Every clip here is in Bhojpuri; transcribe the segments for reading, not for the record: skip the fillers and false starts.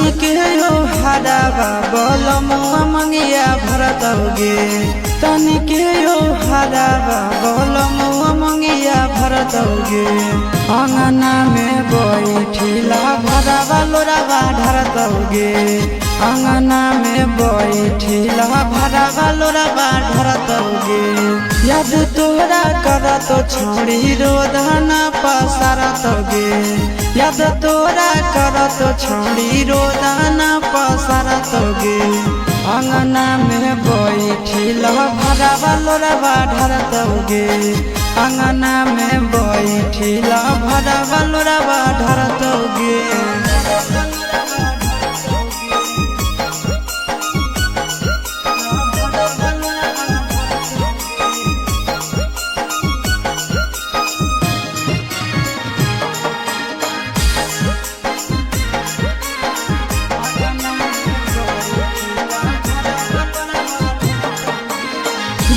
तनिके यो हराबा बलमुआ मंगिया भरतौगे तनिके यो हराबा बलमुआ मंगिया भरतौगे अंगना में बैठिला भराबा लोराबा ढरतौगे अंगना में बैठिला भराबा लोराबा ढरतौगे याद तोरा करत छोड़ी रोदना पसारतौगे याद तोरा करत छोड़ी रोदना पसारतौगे अंगना में बैठिला भराबा लोराबा ढरतौगे अंगना में बैठिला भराबा लोराबा ढरतौगे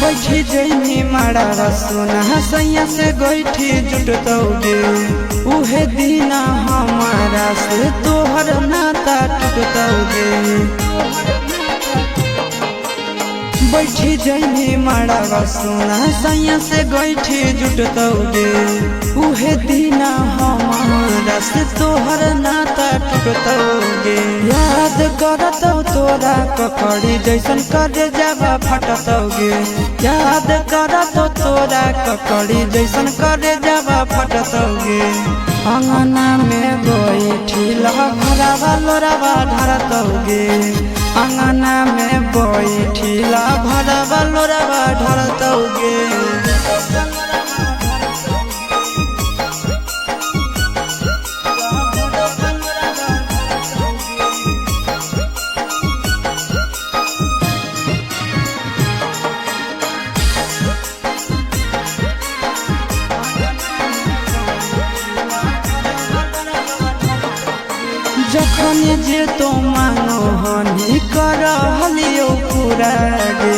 बैठी जैनी माड़ा रसोना सैया से गोइठी जुटतौगे उहे दीना हमारा से तोहर नाता टूटतौगे बैठी जैनी माड़ा रसोना सैया से गोइठी जुटतौगे उहे दीना हमारा से तोहर नाता टूटतौगे याद करतौ तोरा ककड़ी जैसन करे जाबा फटतौगे याद करतौ तोरा ककड़ी जैसन करे जाबा फटतौगे अंगना में बैठिला भराबा लोराबा ढरतौगे अंगना में बैठिला भराबा लोराबा ढरतौगे जखन जे तो मानो हनी कर हलियो पूरा गे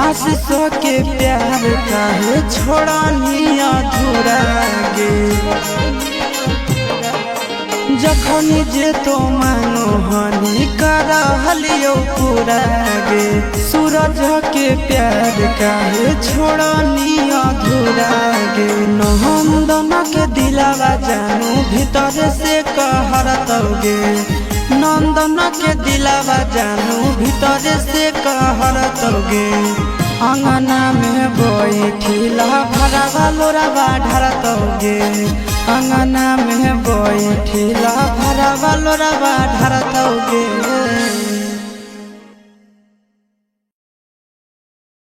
आशीष के प्यार काहे छोड़नी अधूरा गे जखन जे तो मानो हनी कर हलियो पूरा गे सूरज के प्यार काहे छोड़नी अधूरा गे नंदन के दिलावा जानू भीतर से कहरतौगे नंदन के दिलावा जानू भीतर से कहरतौगे अंगना में बैठिला भराबा लोराबा ढरतौगे अंगना में बैठिला भराबा लोराबा ढरतौगे।